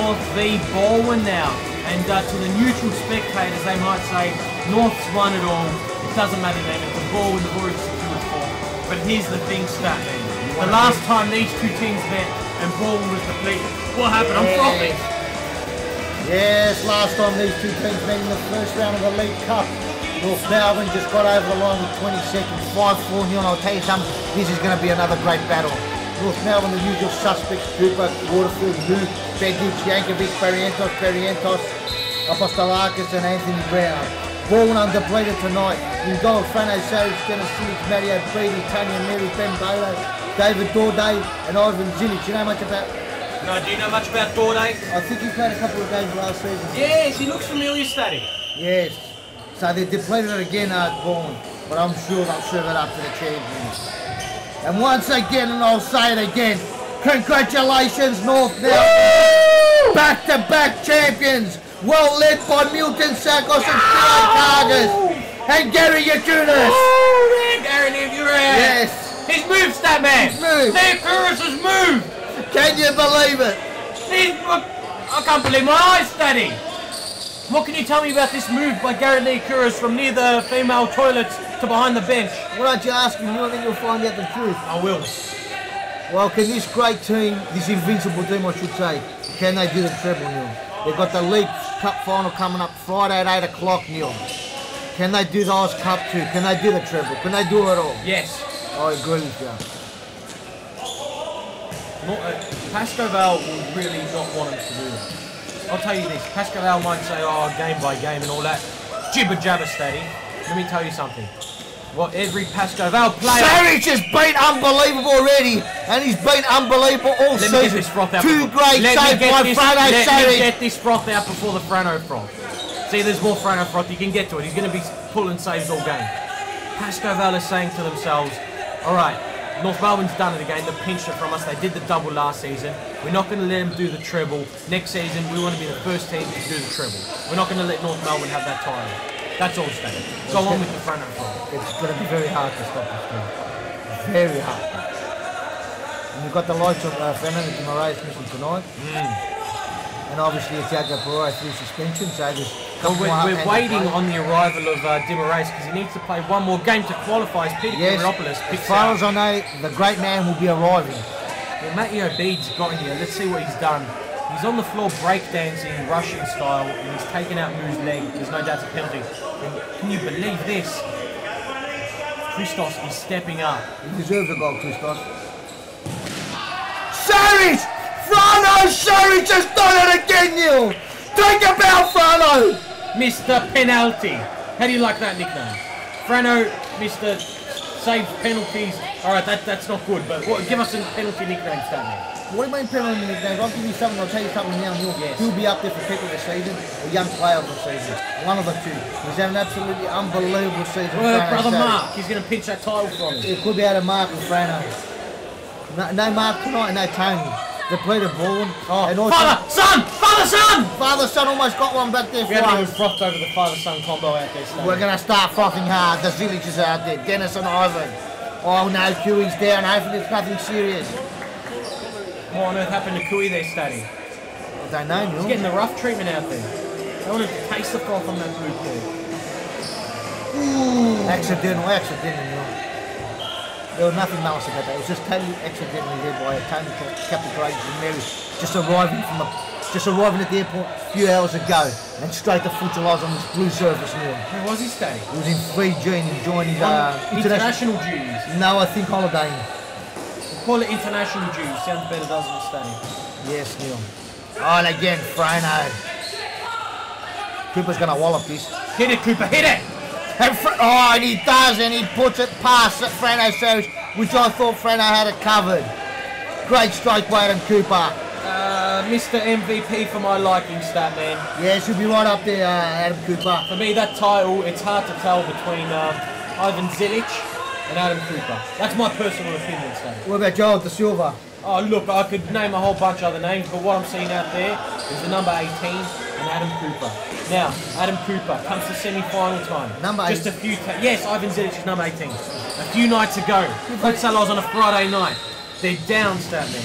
North v Balwyn now. And to the neutral spectators, they might say, North's won it all. It doesn't matter then if the Balwyn have already secured 4. But here's the thing, Statman. The last time these two teams met and Balwyn was defeated, what happened? I'm frothing. Yes, last time these two teams met in the first round of the League Cup. North Melbourne just got over the line with 20 seconds, 5-4-0, and I'll tell you something, this is going to be another great battle. North Melbourne, the usual suspects, Cooper, Waterfield, Hu, Begic, Yankovic, Barrientos, Apostolakis and Anthony Brown. Balwyn undepleted tonight. In goal, Fernando De Moraes, Dennis Silic, Mario Beatty, Tanya Mary, Ben Baylor, David Dorday and Ivan Zilic. You know much about... No, do you know much about Dorday? I think he played a couple of games last season. Yes, he looks familiar, Steady. Yes. So they depleted it again, Balwyn, but I'm sure they'll serve it up to the champions. And once again, and I'll say it again, congratulations, North Melbourne! Back-to-back champions, well led by Milton Sakos and Philip Cargas and Gary Yakunas. Oh, Gary Yakunas! Yes. He's moved, that man. He's moved. Yakunas has moved. Can you believe it? I can't believe my eyes, Daddy. What can you tell me about this move by Gary Yakunas from near the female toilets to behind the bench? Why don't you ask him? I think you'll find out the truth. I will. Well, can this great team, this invincible team I should say, can they do the treble, Neil? They've got the League Cup final coming up Friday at 8 o'clock, Neil. Can they do the Oz Cup too? Can they do the treble? Can they do it all? Yes. I agree with you. Pascoe Vale will really not want him to do that. I'll tell you this, Pascoe Vale might say, oh, game by game and all that. Jibber jabber, Steady. Let me tell you something. What every Pascoe Vale player... Savage has been unbelievable already, and he's been unbelievable all season. Let me get this froth out. Two great saves by Frano Savage. Let me get this froth out before the Frano froth. See, there's more Frano froth. You can get to it. He's going to be pulling saves all game. Pascoe Vale is saying to themselves, all right, North Melbourne's done it again. They pinched it from us. They did the double last season. We're not going to let them do the treble. Next season, we want to be the first team to do the treble. We're not going to let North Melbourne have that title. That's all, Stan. Go on with the front and front. It's going to be very hard to stop this team. Very hard. And you've got the likes of Fernando De Moraes missing tonight. And obviously it's Jago Pereira through suspension, so just... Well, we're waiting on the arrival of De Moraes because he needs to play one more game to qualify as Peter Kimiropoulos. As far as I know, the great man will be arriving. Well, Matthew Bede's got here. Let's see what he's done. He's on the floor breakdancing Russian style and he's taken out Moo's leg. There's no doubt it's a penalty. And can you believe this? Christos is stepping up. He deserves a goal, Christos. Savage! Frano Savage has done it again, Neil! Think about Frano! Mr. Penalty. How do you like that nickname? Frano, Mr. Saves penalties. Alright, that's not good, but give us a penalty nickname, Stanley. What do you mean penalty nicknames? I'll give you something, I'll tell you something now. He'll be up there for pick of the season or young player of the season. One of the two. He's had an absolutely unbelievable season. Well, brother Mark, he's going to pinch that title from him. It could be out of Mark and Frano. No Mark tonight, no Tony. They played a ball. Oh, and father, son! Father, son! Father, son almost got one back there for us. We haven't even frothed over the father-son combo out there, Stanley. We're going to start frothing hard. The Zilic is out there. Dennis and Ivan. Oh no, Huey's down. Hopefully it's nothing serious. What on earth happened to Kui there, Statty? I don't know, Neil. He's getting the rough treatment out there. I want to taste the froth on that boot there. Ooh. Accidental, Neil. There was nothing malice about that. It was just totally accidentally there by Tony Captain Courageous and Mary just arriving at the airport a few hours ago and straight to Futsalroos on this blue surface, Neil. Where was he staying? He was in Fiji and enjoying his international dues. No, I think holidaying. We'll call it international dues. Sounds better, doesn't it, Stanley? Yes, Neil. Oh, and again, Frano. Cooper's going to wallop this. Hit it, Cooper, hit it! And he does, and he puts it past Frano Savage, which I thought Frano had it covered. Great strike by Adam Cooper. Mr. MVP for my liking, Statman. Yeah, should be right up there, Adam Cooper. For me, that title, it's hard to tell between Ivan Zilic and Adam Cooper. That's my personal opinion, Statman. What about Joel De Silva? Oh, look, I could name a whole bunch of other names, but what I'm seeing out there is the number 18 and Adam Cooper. Now, Adam Cooper comes to semi-final time. Number 18? Just a few... Yes, Ivan Zilic is number 18. A few nights ago, Futsalroos on a Friday night. They're down, Statman.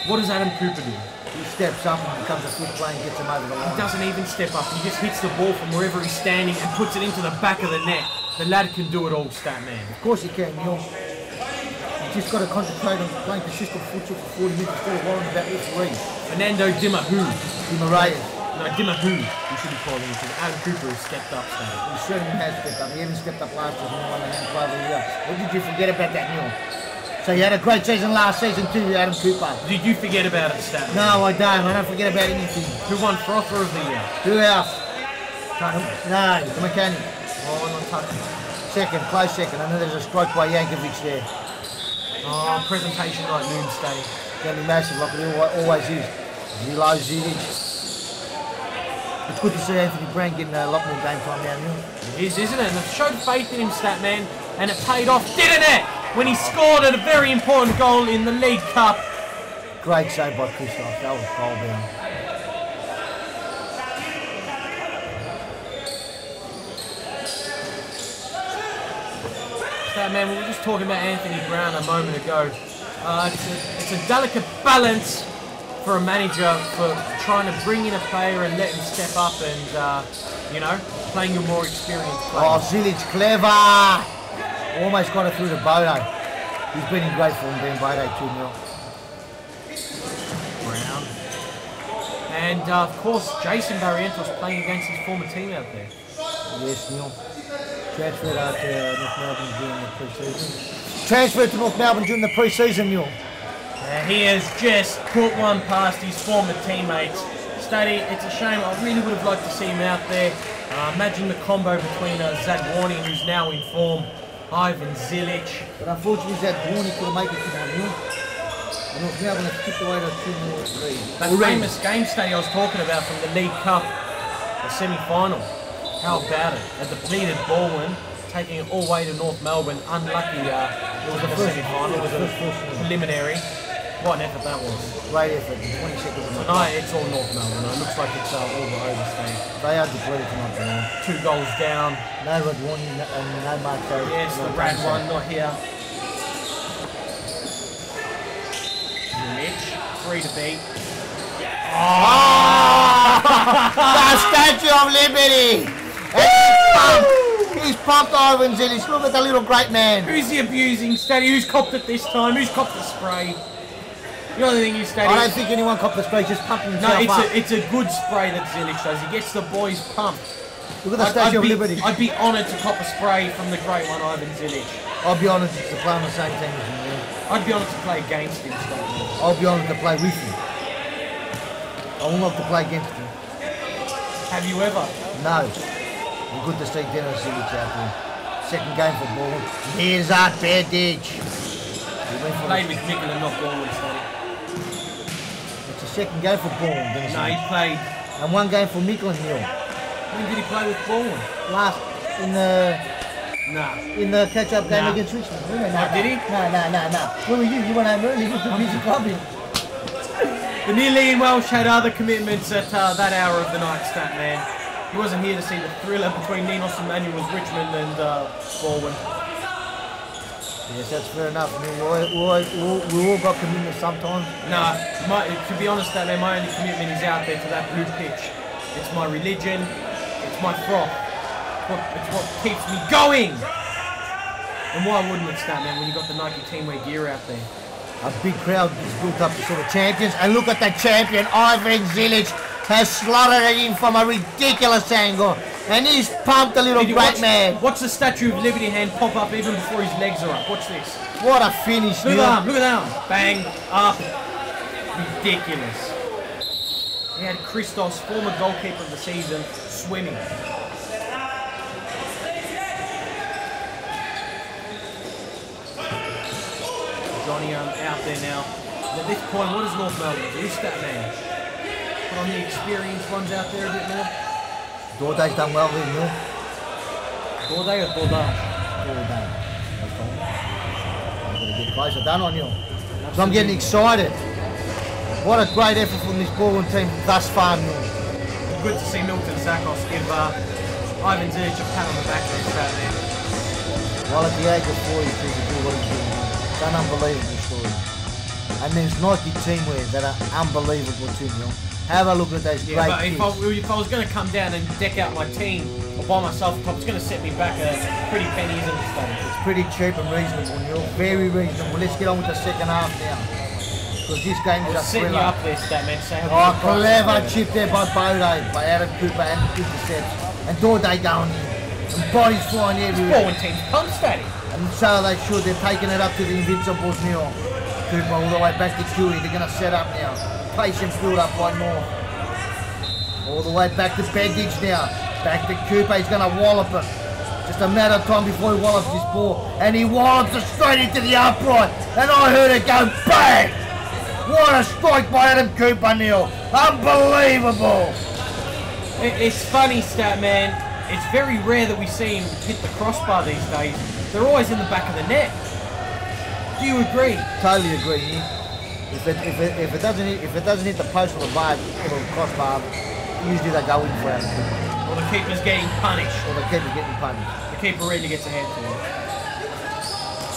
What does Adam Cooper do? He steps up and becomes a good player and gets him over the line. He doesn't even step up. He just hits the ball from wherever he's standing and puts it into the back of the net. The lad can do it all, stat man. Of course he can, Neil. You just got to concentrate on playing consistent futsal for 40 minutes instead of worrying about referees. Fernando De Moraes. No, De Moraes. You should be calling him because Adam Cooper has stepped up, stat. He certainly has stepped up. He even stepped up last year when he won the Hand Club of the Year. What did you forget about that, Neil? So you had a great season last season too, Adam Cooper. Did you forget about it, stat? No, I don't. I don't forget about anything. Who won Frother of the Year? Who else? Tucker. No, the mechanic. Oh, not Tucker. Second, close second. I know there's a stroke by Yankovic there. Oh, presentation like noon stay. Going to be massive like it always is. Zilo, Zidic. It's good to see Anthony Brown getting a lot more game time now, Neil. It is, isn't it? And they've showed faith in him, stat man, and it paid off, didn't it? When he scored a very important goal in the League Cup. Great save by Christoph. That was goal down. Man, we were just talking about Anthony Brown a moment ago. It's a delicate balance for a manager for trying to bring in a player and let him step up and, you know, playing a more experienced player. Oh, Zilic, clever! Almost got it through to Bodo. He's been in great form being Bodo 2-0. Brown. And, of course, Jason Barrientos playing against his former team out there. Yes, Neil. Transferred out to North Melbourne during the pre-season. Transferred to North Melbourne during the pre-season, Neil. He has just put one past his former teammates. Steady, it's a shame. I really would have liked to see him out there. Imagine the combo between Zad Warney, who's now in form, Ivan Zilic. But unfortunately, Zad Warney couldn't make it to that, Neil. And North Melbourne have tipped away to a 2-0 lead. That famous game study I was talking about from the League Cup, the semi-final. How about it? A depleted Balwyn taking it all the way to North Melbourne. Unlucky it was the semi-final. It was a preliminary. What an effort that was. Great effort. 20 seconds. Tonight it's all North Melbourne. It looks like it's all the overstaying. They are depleted tonight, tonight. 2 goals down. No Rod Warney and no Mark Cody. Yes, the Brad one not here. Mitch, 3 to beat. Oh! The Statue of Liberty! He's pumped Ivan Zilic. Look at the little great man. Who's he abusing, Steady? Who's copped it this time? Who's copped the spray? The only thing is, Steady. I don't think anyone copped the spray, just pumping himself up. It's a good spray that Zilic does. He gets the boys pumped. Look at the Statue of Liberty. I'd be honoured to cop a spray from the great one, Ivan Zilic. I'll be honoured to play on the same team as him. I'd be honoured to play against him, Steady. I'll be honoured to play with him. I will not to play against him. Have you ever? No. It's good to see Dennis Zilic out there. Second game for Balwyn. Here's our Bedic. Played with Mikkel and not Balwyn, Steady. It's a second game for Balwyn, Dennis. No, he played. And 1 game for Mikkel and Neil. When did he play with Balwyn? Last in the catch-up game against Richmond. Oh, did he? No. Where were you? You went home early. You went to busy clubbing. The Neil Ian Welsh had other commitments at that hour of the night, stat man. He wasn't here to see the thriller between Ninos and Manuel's Richmond and Balwyn. Yes, that's fair enough. I mean, we all got commitments sometimes. Nah, to be honest, stat man, my only commitment is out there to that blue pitch. It's my religion. It's my froth. It's what keeps me going. And why wouldn't it, stat man, when you got the Nike teamwear gear out there? A big crowd is built up to sort of champions. And look at the champion, Ivan Zilic, has slotted it in from a ridiculous angle. And he's pumped the little great man. Watch the Statue of Liberty hand pop up even before his legs are up. Watch this. What a finish, Look at that arm. Bang, up. Ridiculous. He had Christos, former goalkeeper of the season, swimming. Johnny out there now. At this point, what does North Melbourne do? Stat man. Put on the experience ones out there a bit more. Dorde's done well there, Neil. Dorde or Dordage? Dorde. I'm going to get closer. Done on you. So I'm getting excited. What a great effort from this Balwyn team thus far, Neil. Good to see Milton Zakos give Ivan Zilic a pat on the back there, stat man. Well, at the age of 40, he's to do what he's doing. It's an unbelievable story. And there's Nike teamwear that are unbelievable too, Neil. Have a look at those great kits. If I was going to come down and deck out my team or buy myself a top, it's going to set me back a pretty penny, isn't it, Stoney? It's pretty cheap and reasonable, Neil. Very reasonable. Let's get on with the second half now. Because this game is a thriller. Setting you up there, Statman. Oh, clever chip there by Bode, by Adam Cooper and the intercepts. And Dorde going in. And bodies flying everywhere. Balwyn team's pumped, Statty. And so they should. They're taking it up to the Invincibles, Neil. Cooper all the way back to Dewey. They're going to set up now. Patience build up by North. All the way back to Bedich now. Back to Cooper. He's going to wallop it. Just a matter of time before he wallops this ball. And he wallops it straight into the upright. And I heard it go bang! What a strike by Adam Cooper, Neil. Unbelievable. It's funny, Statman. It's very rare that we see him hit the crossbar these days. They're always in the back of the net. Do you agree? Totally agree, Neil. If it doesn't hit the post or the bar or the crossbar, usually they go in for Adam Cooper. Or the keeper's getting punished. The keeper really gets a hand to him.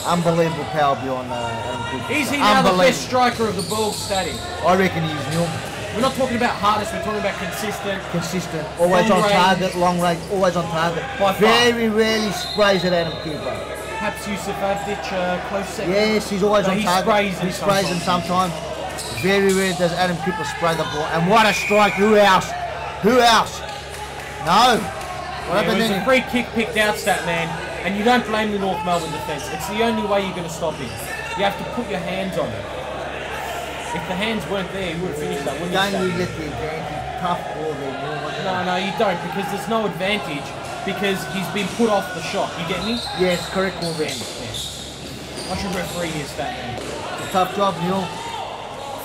Unbelievable power behind Adam Cooper. Is he now the best striker of the ball, Statty? I reckon he is, Neil. We're not talking about hardest, we're talking about consistent. Consistent, always on target, long range, always on target. Very rarely sprays at Adam Cooper. Perhaps Yusuf Avdic, close second. Yes, he's always on target. He sprays them sometimes. Very rare does Adam Cooper spray the ball. And what a strike, who else? Who else? No. What happened then? It was a free kick picked out, Statman. And you don't blame the North Melbourne defence. It's the only way you're going to stop him. You have to put your hands on him. If the hands weren't there, you would have finished that, wouldn't you? Don't you let the advantage, tough ball there. No, you don't, because there's no advantage, because he's been put off the shot. You get me? Yes, correct call then. Yes. I should referee here, Statman. It's a tough job, Neil.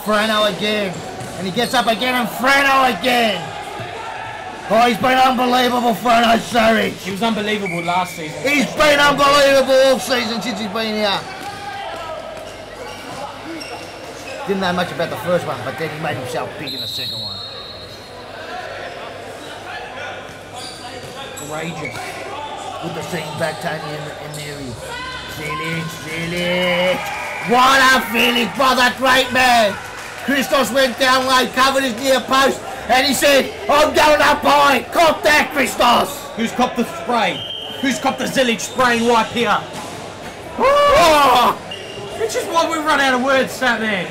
Frano again. And he gets up again, and Frano again. Oh, he's been unbelievable, Frano Surridge. He was unbelievable last season. He's been unbelievable all season since he's been here. Didn't know much about the first one, but then he made himself big in the second one. Courageous. Good to see him back, Tony and Mary. Zilic. What a feeling for the great man. Christos went down low, covered his near post, and he said, I'm going up high. Cop that, Christos. Who's copped the spray? Who's copped the Zilic spray and wipe here? Oh! Which is why we run out of words, Statman.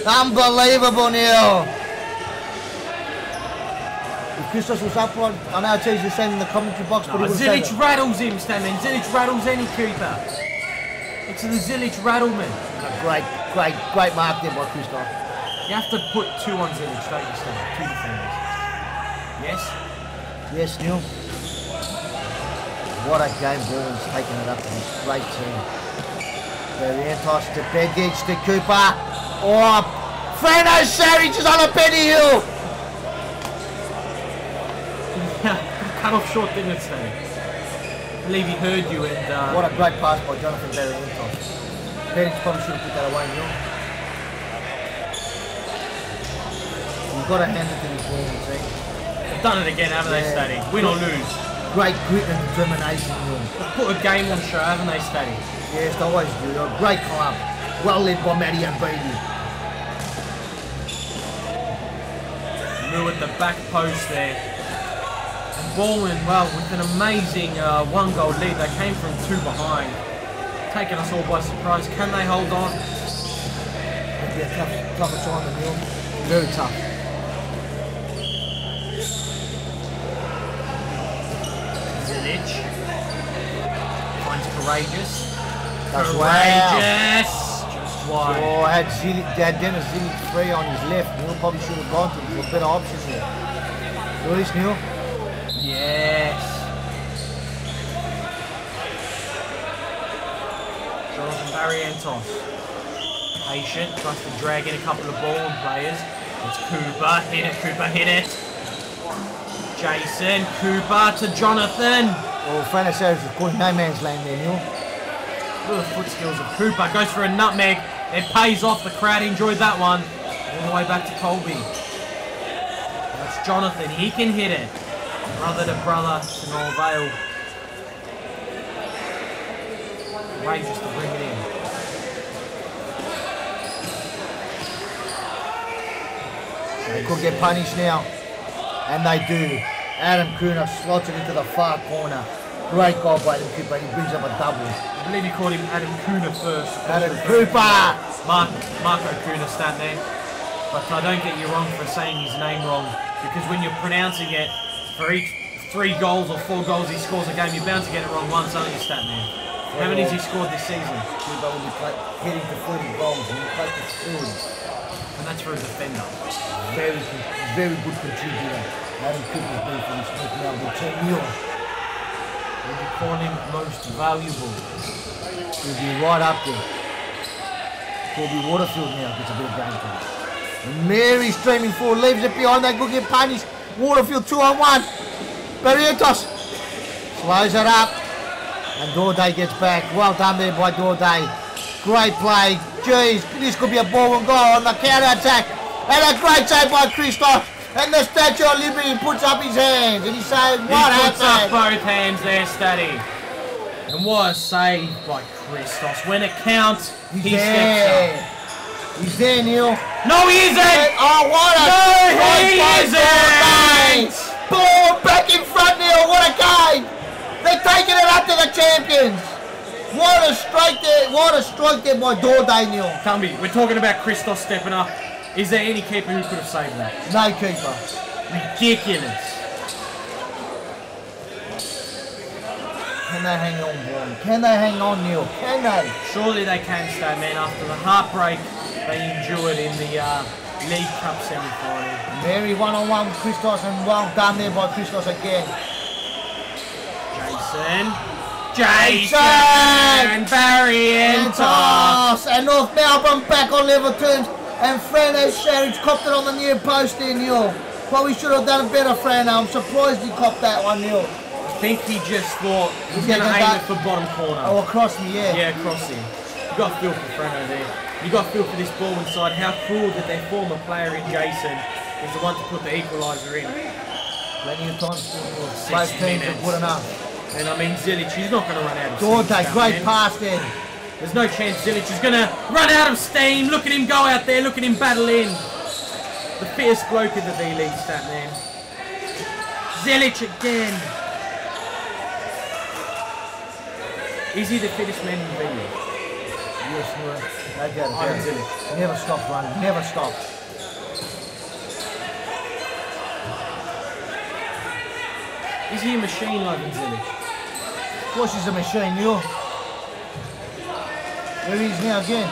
Unbelievable, Neil. If Christos was upright, I know it's easy to say in the commentary box, but he was Zilic rattles him, Statman. Zilic rattles any keeper. It's the Zilic rattlement. Great mark there by Christos. You have to put two on Zilic, don't you, Stan? Two defenders. Yes? Yes, Neil. What a game Balwyn's taking it up to this great team. Verientos to Bedich to Cooper. Oh, Fernando De Moraes is on a penny hill. Cut off short, didn't it, Stan? I believe he heard you and... What a great pass by Jonathan Verientos. Bedich probably should have put that away, Neil. You've got to hand it to this Balwyn team. They've done it again, haven't they, Statty? Win or lose. Great grit and determination, Neil. They've put a game on show, haven't they, Statty? Yes, they always do. They're a great club. Well led by Matty and Beatty. Lou at the back post there. And Balwyn, well, with an amazing one-goal lead. They came from two behind. Taking us all by surprise. Can they hold on? It'll be a tough assignment, Neil. Very tough. Zilic. Finds Courageous. That's Courageous! Just wide. Oh, had Dennis Zilic free on his left. Neil probably should have gone to him for better options here. Release, Neil. Yes. Jonathan Barrientos. Patient, tries to drag in a couple of Balwyn players. It's Cooper, hit it. Jason, Cooper to Jonathan. Oh, Fernando De Moraes is calling no man's land there, Neil. Look at the foot skills of Cooper. Goes for a nutmeg. It pays off. The crowd enjoyed that one. All the way back to Colby. That's Jonathan. He can hit it. Brother to brother to no avail. Courageous to bring it in. They could get punished now. And they do. Adam Kuna slots it into the far corner. Great goal by Adam Cooper. He brings up a double. I believe he called him Adam Kuna first. Adam Cooper! Marco Kuna stand there. But I don't get you wrong for saying his name wrong. Because when you're pronouncing it, for each 3 goals or 4 goals he scores a game, you're bound to get it wrong once, aren't you, Statman? How many has he scored this season? Cooper will be hitting to 30 goals and he plays for 40. And that's for a defender. Very good contributor. Adam Cooper's been for this North Melbourne team. Would you call him most valuable? He'll be right up there. Corby Waterfield now gets a bit of game time. And Mary streaming forward, leaves it behind. They could get punished. Waterfield 2-on-1. Barrientos slows it up. And Dorday gets back. Well done there by Dorday. Great play. Jeez, this could be a ball and goal on the counter-attack. And a great save by Christos. And the Statue of Liberty puts up his hands. And he's saying, what happened? He puts up both hands there, Statty. And what a save by Christos. When it counts, he steps up. He's there, Neil. No, he isn't! Oh, what a... No, he isn't! Ball back in front, Neil. What a game! They're taking it up to the champions. What a strike there! What a strike there by Dorday, Neil. Tell me, we're talking about Christos stepping up. Is there any keeper who could have saved that? No keeper. Ridiculous. Can they hang on, boy? Can they hang on, Neil? Can they? Surely they can stay, man, after the heartbreak they endured in the League Cup semi-final. Very one-on-one with Christos, and well done there by Christos again. Jason! Barrientos! And North Melbourne back on level terms. And Fernando Sharridge copped it on the near post there, Neil. Probably should have done it better, Fernando. I'm surprised he copped that one, Neil. I think he just thought he's going to aim it for bottom corner. Oh, across me, yeah. Yeah, across him. You got to feel for Fernando there. You got to feel for this ball inside. How cruel that their former player in Jason is the one to put the equaliser in. Plenty of time still. Both teams have put enough. And I mean, Zilic, he's not going to run out of steam. Dorday, great pass there. There's no chance Zilic is going to run out of steam. Look at him go out there. Look at him battle in. The fittest bloke in the V-League, Statman. Zilic again. Is he the fittest man in the V-League? Yes, no doubt. Zilic. Never stops running. Never stops. Is he a machine like Zilic? Of course he's a machine, Neil. There he is now again.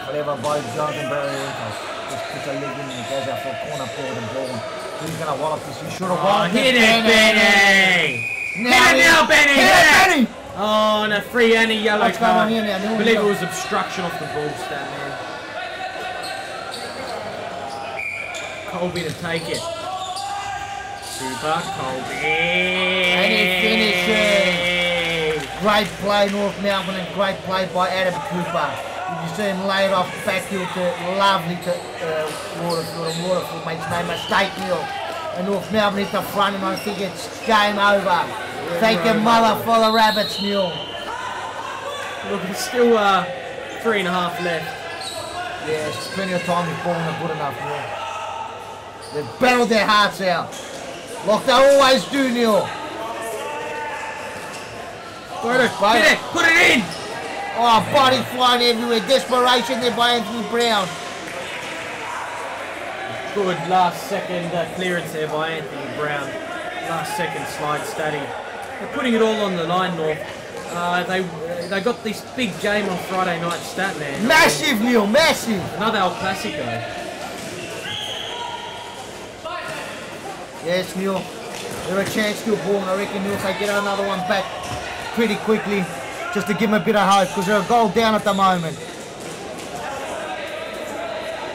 Clever by Jonathan Barrientos. Just puts a leg in and goes out for a corner forward and ball. Who's going to wallop this? He should have walloped it. Hit it, Benny! Hit it now, Benny! Hit it, Benny! Oh, and a free and a yellow card. I believe it was obstruction off the ball, Statman. Colby to take it. Super Colby. And he finishes. Great play, North Melbourne, and great play by Adam Cooper. You see him laid off backfield to lovely to Waterfield, and Waterfield makes no mistake, Neil. And North Melbourne hit the front, and I think it's game over. Yeah, thank your mother for the rabbits, Neil. Look, there's still 3.5 left. Yes, plenty of time with ball and good enough, Neil. They've battled their hearts out. Like they always do, Neil. Put it in! Oh, body flying everywhere. Desperation there by Anthony Brown. Good last second clearance there by Anthony Brown. Last second slide study. They're putting it all on the line, North. They got this big game on Friday night, Statman. Massive, Neil, massive. Another El Clasico. Yes, Neil. There's a chance to a ball, and I reckon Neil they get another one back pretty quickly, just to give them a bit of hope, because they're a goal down at the moment.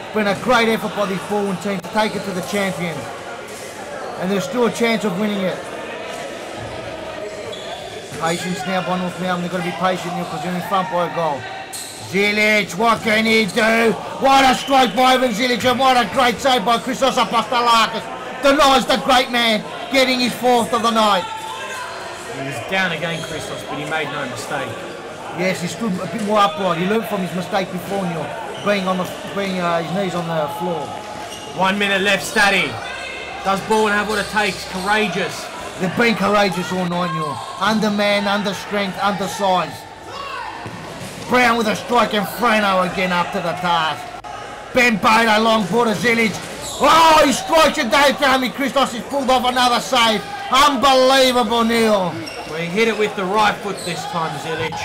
It's been a great effort by this Balwyn team to take it to the champions, and there's still a chance of winning it. Patience now by North Melbourne. They've got to be patient now because they're in front by a goal. Zilic, what can he do? What a strike by Ivan Zilic, and what a great save by Christos Apostolakis. Denies the great man getting his 4th of the night. He was down again, Christos, but he made no mistake. Yes, he stood a bit more upright. He learned from his mistake before, Neil, being his knees on the floor. 1 minute left, Statty. Does Balwyn have what it takes? Courageous. They've been courageous all night, you. Undermanned, under strength, undersized. Brown with a strike and Freno again up to the task. Ben Bader long border Zilic. Oh, he strikes a day down me. Christos has pulled off another save. Unbelievable, Neil. Well, he hit it with the right foot this time, Zilic.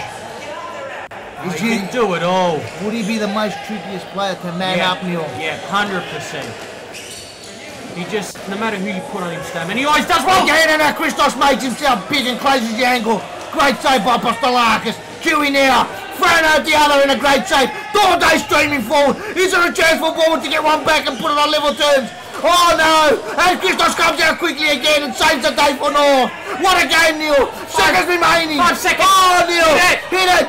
He can do it all. Would he be the most trickiest player to man up, Neil? Yeah, 100%. He just, no matter who you put on him, Stam, and he always does well. Again, and now Christos makes himself big and closes the angle. Great save by Apostolakis. Chewy now. Thrown out the other in a great save. Dorde streaming forward. Is there a chance for Balwyn to get one back and put it on level terms? Oh no! And Christos comes out quickly again and saves the day for North. What a game, Neil. Seconds remaining. 5 seconds. Oh, Neil. Hit it.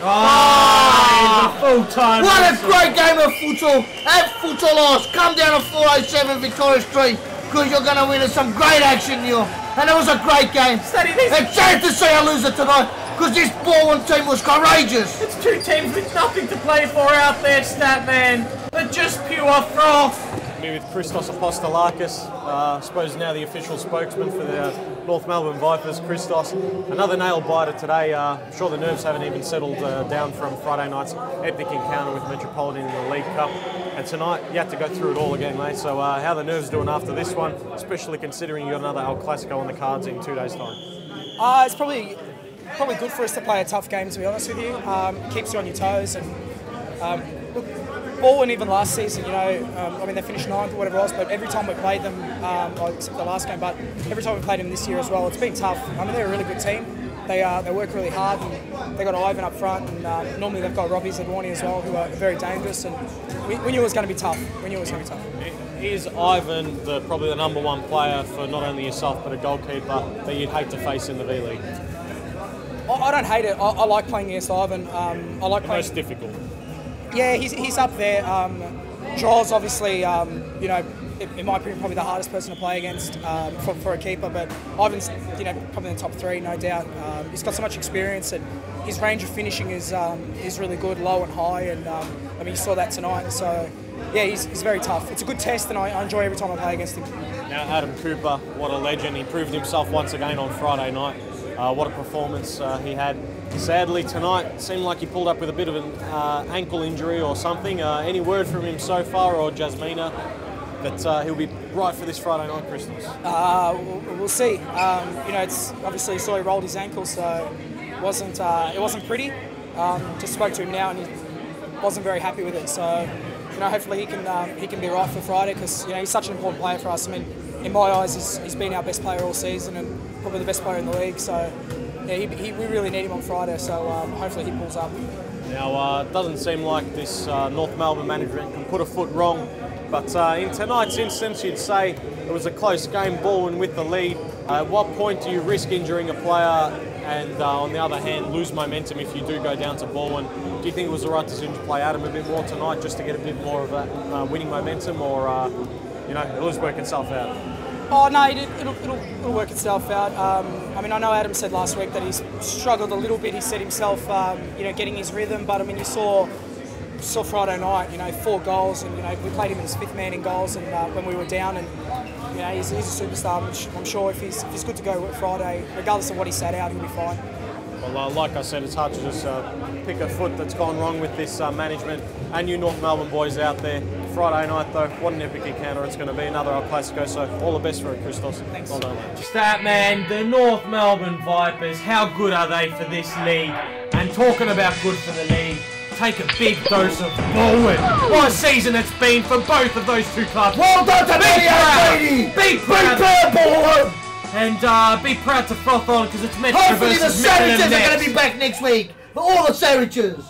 Oh, full-time. What a great game of futsal. At Futsalroos. Come down to 407 Victoria Street because you're going to win some great action, Neil. And it was a great game. It's sad to see a loser tonight because this Balwyn team was courageous. It's two teams with nothing to play for out there, Stat Man. They're just pure froth. Me with Christos Apostolakis, I suppose now the official spokesman for the North Melbourne Vipers. Christos, another nail biter today. I'm sure the nerves haven't even settled down from Friday night's epic encounter with Metropolitan in the League Cup. And tonight, you had to go through it all again, mate. So how are the nerves doing after this one, especially considering you've got another El Clasico on the cards in 2 days' time? It's probably good for us to play a tough game, to be honest with you. It keeps you on your toes. And look, Balwyn even last season, you know, I mean they finished 9th or whatever else, but every time we played them, except the last game, but every time we played them this year as well, it's been tough. I mean they're a really good team. They work really hard, and they got Ivan up front, and normally they've got Robbie Zadwani as well, who are very dangerous. And we knew it was going to be tough. Is Ivan probably the #1 player for not only yourself but a goalkeeper that you'd hate to face in the V League? I don't hate it. I like playing against Ivan. I like playing. Most difficult. Yeah, he's up there. Joel's obviously, you know, in my opinion, probably the hardest person to play against for a keeper. But Ivan's, you know, probably in the top 3, no doubt. He's got so much experience, and his range of finishing is really good, low and high. And I mean, you saw that tonight. So yeah, he's very tough. It's a good test, and I enjoy every time I play against him. Now, Adam Cooper, what a legend! He proved himself once again on Friday night. What a performance he had. Sadly tonight, it seemed like he pulled up with a bit of an ankle injury or something. Any word from him so far, or Jasmina, that he'll be right for this Friday night, Christmas? We'll see. You know, it's obviously saw he rolled his ankle, so it wasn't pretty. Just spoke to him now, and he wasn't very happy with it. So you know, hopefully he can be right for Friday, because you know he's such an important player for us. I mean, in my eyes, he's been our best player all season and probably the best player in the league. So yeah, we really need him on Friday. So hopefully he pulls up. Now, it doesn't seem like this North Melbourne management can put a foot wrong, but in tonight's instance, you'd say it was a close game, Balwyn with the lead. At what point do you risk injuring a player and, on the other hand, lose momentum if you do go down to Balwyn? Do you think it was the right decision to play Adam a bit more tonight just to get a bit more of that winning momentum, or you know, it'll just work itself out? Oh no, it'll work itself out. I mean, I know Adam said last week that he's struggled a little bit. He said himself, you know, getting his rhythm. But I mean, you saw Friday night, you know, 4 goals, and you know, we played him as 5th man in goals, and when we were down, and you know, he's a superstar. Which I'm sure if he's good to go Friday, regardless of what he sat out, he'll be fine. Well, like I said, it's hard to just pick a foot that's gone wrong with this management and you North Melbourne boys out there. Friday night, though, what an epic encounter it's going to be. Another El Clasico, so all the best for it, Christos. Thanks. Well done, mate. Stat man, the North Melbourne Vipers, how good are they for this league? And talking about good for the league, take a big dose of Balwyn. What a season it's been for both of those two clubs. Well done to me, Be proud, Balwyn! And be proud to froth on, because it's Metro Hopefully the versus Melbourne Sandwiches are next. going to be back next week for all the Sandwiches.